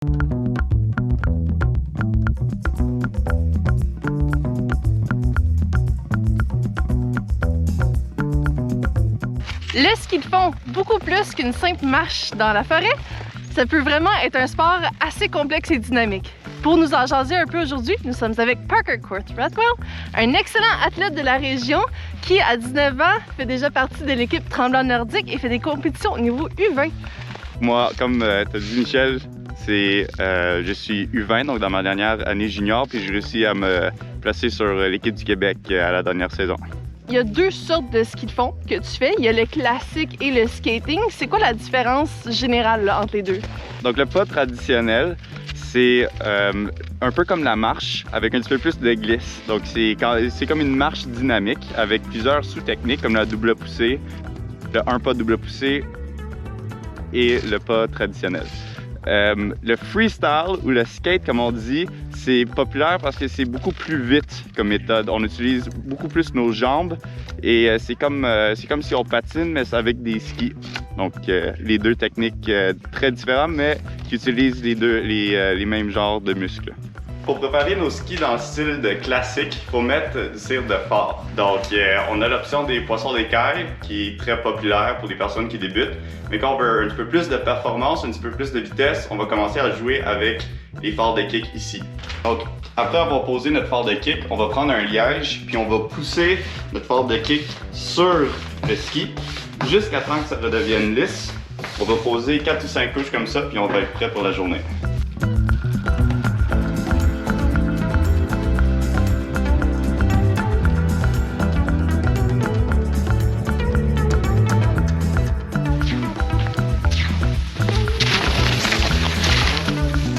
Le ski de fond, beaucoup plus qu'une simple marche dans la forêt, ça peut vraiment être un sport assez complexe et dynamique. Pour nous en jaser un peu aujourd'hui, nous sommes avec Parker Court-Rathwell, un excellent athlète de la région qui, à 19 ans, fait déjà partie de l'équipe Tremblant Nordique et fait des compétitions au niveau U20. Moi, comme tu as dit, Michel, je suis U20, donc dans ma dernière année junior, puis j'ai réussi à me placer sur l'équipe du Québec à la dernière saison. Il y a deux sortes de ski de fond que tu fais. Il y a le classique et le skating. C'est quoi la différence générale là, entre les deux? Donc le pas traditionnel, c'est un peu comme la marche avec un petit peu plus de glisse. Donc c'est comme une marche dynamique avec plusieurs sous-techniques comme la double poussée, le un pas double poussée et le pas traditionnel. Le freestyle ou le skate, comme on dit, c'est populaire parce que c'est beaucoup plus vite comme méthode. On utilise beaucoup plus nos jambes et c'est comme si on patine, mais c'est avec des skis. Donc, les deux techniques très différentes, mais qui utilisent les mêmes genres de muscles. Pour préparer nos skis dans le style de classique, il faut mettre du cire de fort. Donc, on a l'option des poissons d'écaille, qui est très populaire pour les personnes qui débutent. Mais quand on veut un petit peu plus de performance, un petit peu plus de vitesse, on va commencer à jouer avec les phares de kick ici. Donc, après avoir posé notre phare de kick, on va prendre un liège, puis on va pousser notre phare de kick sur le ski jusqu'à temps que ça redevienne lisse. On va poser 4 ou 5 couches comme ça, puis on va être prêt pour la journée.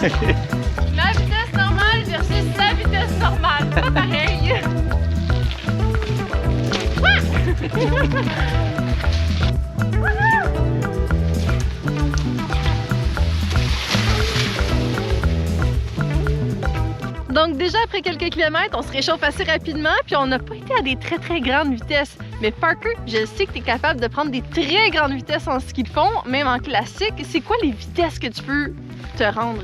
La vitesse normale versus la vitesse normale, pas pareil. Donc déjà après quelques kilomètres, on se réchauffe assez rapidement puis on n'a pas été à des très grandes vitesses. Mais Parker, je sais que tu es capable de prendre des très grandes vitesses en ski de fond, même en classique. C'est quoi les vitesses que tu peux te rendre?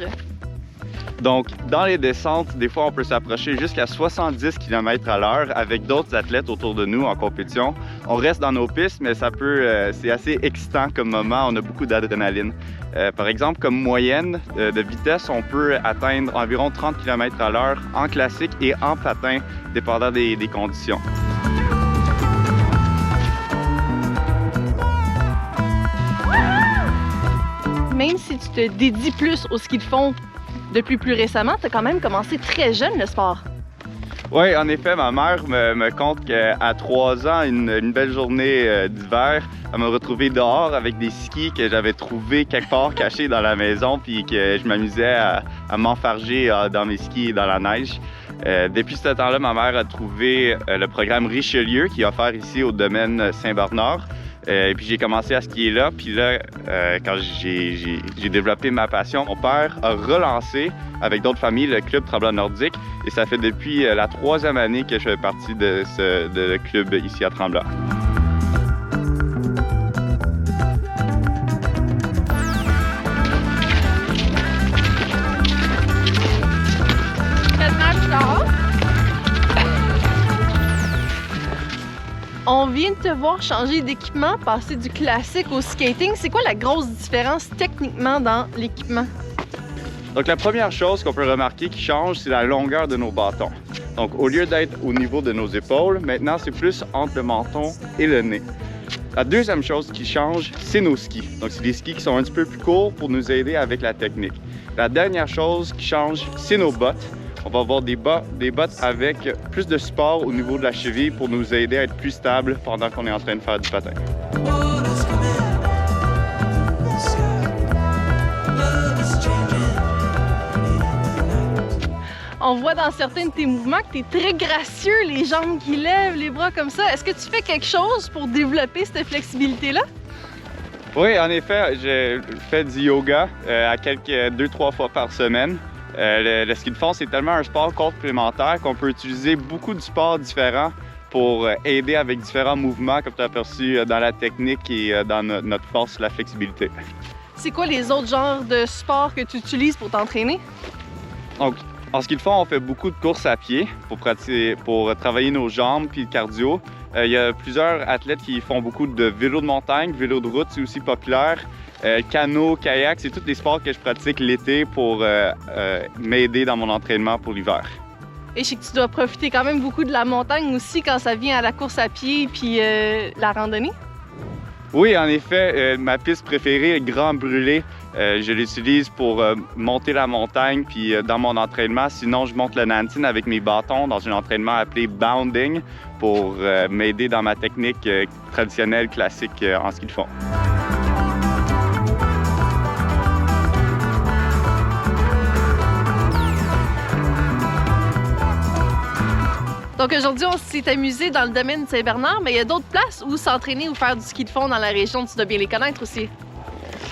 Donc, dans les descentes, des fois, on peut s'approcher jusqu'à 70 km/h avec d'autres athlètes autour de nous en compétition. On reste dans nos pistes, mais c'est assez excitant comme moment. On a beaucoup d'adrénaline. Par exemple, comme moyenne de vitesse, on peut atteindre environ 30 km/h en classique et en patin, dépendant des conditions. Même si tu te dédies plus au ski de fond depuis plus récemment, tu as quand même commencé très jeune le sport. Oui, en effet, ma mère me conte qu'à 3 ans, une belle journée d'hiver, elle m'a retrouvé dehors avec des skis que j'avais trouvés quelque part cachés dans la maison puis que je m'amusais à m'enfarger dans mes skis et dans la neige. Depuis ce temps-là, ma mère a trouvé le programme Richelieu qui est offert ici au domaine Saint-Bernard. Et puis j'ai commencé à skier là, puis là, quand j'ai développé ma passion, mon père a relancé avec d'autres familles le club Tremblant Nordique et ça fait depuis la 3e année que je fais partie de ce club ici à Tremblant. On vient de te voir changer d'équipement, passer du classique au skating. C'est quoi la grosse différence techniquement dans l'équipement? Donc la première chose qu'on peut remarquer qui change, c'est la longueur de nos bâtons. Donc au lieu d'être au niveau de nos épaules, maintenant c'est plus entre le menton et le nez. La deuxième chose qui change, c'est nos skis. Donc c'est des skis qui sont un petit peu plus courts pour nous aider avec la technique. La dernière chose qui change, c'est nos bottes. On va avoir des bottes avec plus de support au niveau de la cheville pour nous aider à être plus stable pendant qu'on est en train de faire du patin. On voit dans certains de tes mouvements que tu es très gracieux, les jambes qui lèvent, les bras comme ça. Est-ce que tu fais quelque chose pour développer cette flexibilité-là? Oui, en effet, je fais du yoga à 2-3 fois par semaine. Le ski de fond, c'est tellement un sport complémentaire qu'on peut utiliser beaucoup de sports différents pour aider avec différents mouvements, comme tu as aperçu dans la technique et dans notre force, la flexibilité. C'est quoi les autres genres de sports que tu utilises pour t'entraîner? Donc, en ski de fond, on fait beaucoup de courses à pied pour travailler nos jambes puis le cardio. Il y a plusieurs athlètes qui font beaucoup de vélo de montagne, vélo de route, c'est aussi populaire. Canot, kayak, c'est tous des sports que je pratique l'été pour m'aider dans mon entraînement pour l'hiver. Et je sais que tu dois profiter quand même beaucoup de la montagne aussi quand ça vient à la course à pied puis la randonnée. Oui, en effet, ma piste préférée, Grand Brûlé, je l'utilise pour monter la montagne puis dans mon entraînement. Sinon, je monte le Nantin avec mes bâtons dans un entraînement appelé bounding pour m'aider dans ma technique traditionnelle classique en ski de fond. Donc aujourd'hui, on s'est amusé dans le domaine de Saint-Bernard, mais il y a d'autres places où s'entraîner ou faire du ski de fond dans la région. Tu dois bien les connaître aussi.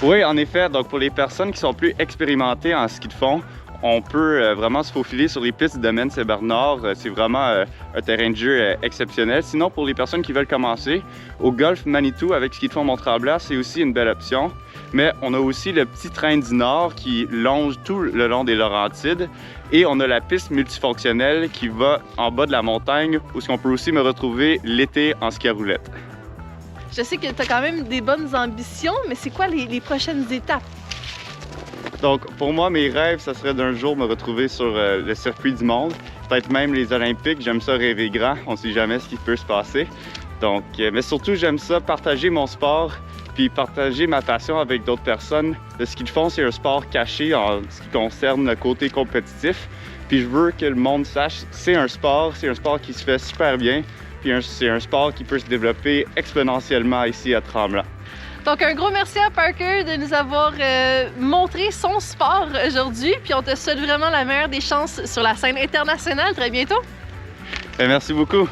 Oui, en effet. Donc pour les personnes qui sont plus expérimentées en ski de fond, on peut vraiment se faufiler sur les pistes du domaine Saint-Bernard. C'est vraiment un terrain de jeu exceptionnel. Sinon, pour les personnes qui veulent commencer, au golf Manitou avec ski de fond Mont-Tremblant, c'est aussi une belle option. Mais on a aussi le petit train du Nord qui longe tout le long des Laurentides. Et on a la piste multifonctionnelle qui va en bas de la montagne où on peut aussi me retrouver l'été en ski à roulette. Je sais que tu as quand même des bonnes ambitions, mais c'est quoi les prochaines étapes? Donc, pour moi, mes rêves, ça serait d'un jour me retrouver sur le circuit du monde, peut-être même les Olympiques. J'aime ça rêver grand, on ne sait jamais ce qui peut se passer. Donc, mais surtout, j'aime ça partager mon sport, puis partager ma passion avec d'autres personnes. Le ski de fond, c'est un sport caché en ce qui concerne le côté compétitif. Puis je veux que le monde sache que c'est un sport qui se fait super bien, puis c'est un sport qui peut se développer exponentiellement ici à Tremblant. Donc, un gros merci à Parker de nous avoir montré son sport aujourd'hui. Puis on te souhaite vraiment la meilleure des chances sur la scène internationale. Très bientôt. Merci beaucoup.